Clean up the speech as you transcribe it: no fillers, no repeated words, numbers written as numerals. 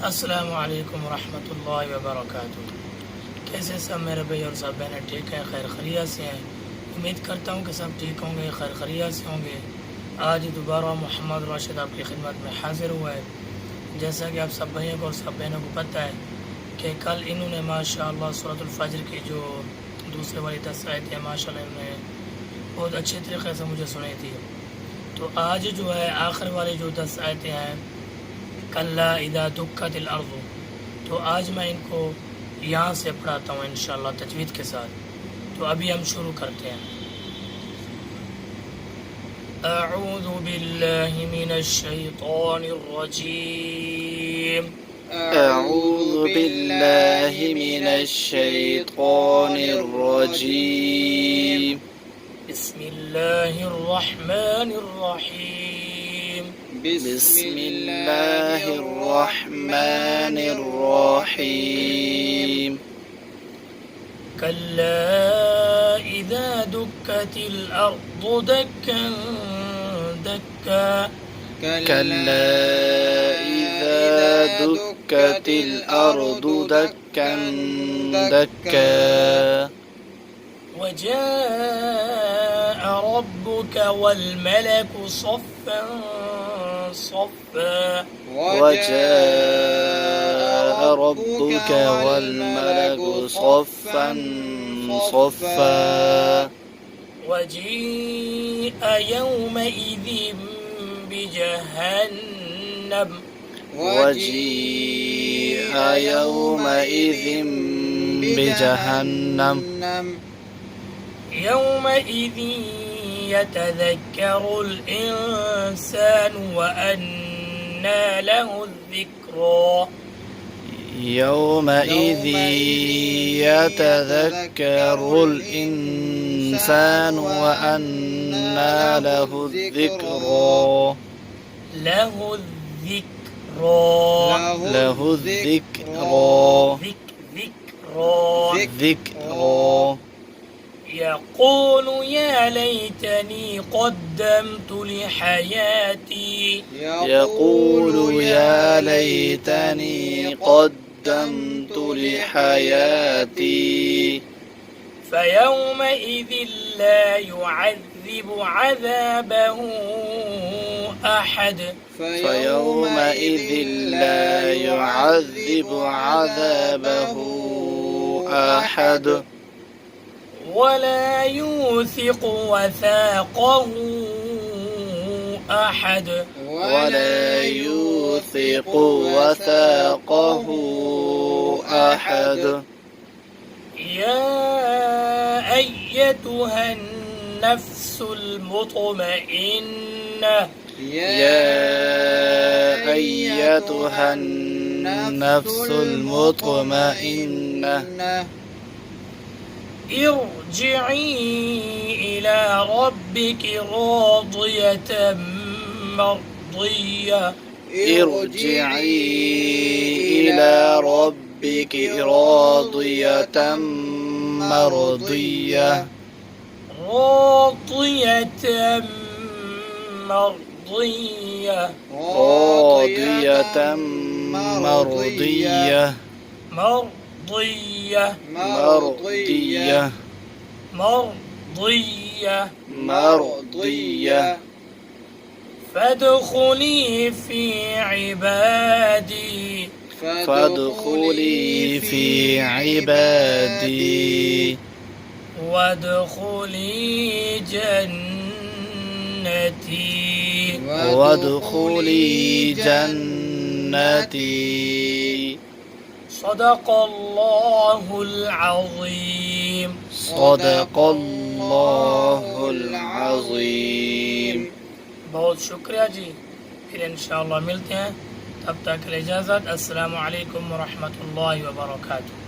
अस्सलामु अलैकुम रहमतुल्लाहि व बरकातुहू। कैसे सब मेरे भाई और सब बहनें ठीक हैं, खैर खैरियत से हैं। उम्मीद करता हूँ कि सब ठीक होंगे, खैर खैरियत से होंगे। आज दोबारा मोहम्मद राशिद आपकी खिदमत में हाजिर हुआ है। जैसा कि आप सब भाइयों को और सब बहनों को पता है कि कल इन्होंने माशाअल्लाह सूरतुल फज्र की जो दूसरे वाली 10 आयतें माशाअल्लाह इन्होंने बहुत अच्छे तरीके से मुझे सुनाई थी। तो आज जो है आखिर वाली जो 10 आयतें हैं, कल्ला इदा दुक्कतिल अर्ज़ु, तो आज मैं इनको यहाँ से पढ़ाता हूँ इंशाअल्लाह तजवीद के साथ। तो अभी हम शुरू करते हैं। अऊज़ु बिल्लाहि मिनश शैतानिर रजीम। أعوذ بالله من الشيطان الرجيم बिस्मिल्लाहिर रहमानिर रहीम। بسم الله الرحمن الرحيم कल्ला इदा दुक्कतिल अर्ज़ु दक्का दक्का। كلا إذا دكت الأرض دكا دكا وجاء ربك والملك صفا صفا وجاء ربك والملك صفا صفا وجيء يومئذ بجهنم وجيء يومئذ بجهنم يومئذ يتذكر الإنسان وأنى له الذكرى يومئذ يتذكر الإنسان وأنى له الذكرى له الذكرى ذكرى يقول يا ليتني قدمت لحياتي يقول يا ليتني قدمت لحياتي فيومئذ لا يعذب عذابه أحد فيومئذ لا يعذب عذابه أحد ولا يوثق وثاقه أحد ولا يوثق وثاقه أحد يا أيتها النفس المطمئنة يا أيتها النفس المطمئنة ارجعي إلى ربك راضية مرضية ارجعي إلى ربك راضية مرضية راضية مرضية راضية مرضية مرضية مرضية مرضية مرضية فادخلي في عبادي فادخلي في عبادي وادخلي جنتي وادخلي جنتي صدق الله العظيم صدق الله العظيم बहुत शुक्रिया जी। फिर इंशाअल्लाह मिलते हैं, तब तक के लिए इजाज़त। अस्सलामु अलैकुम व रहमतुल्लाहि व बरकातुहू।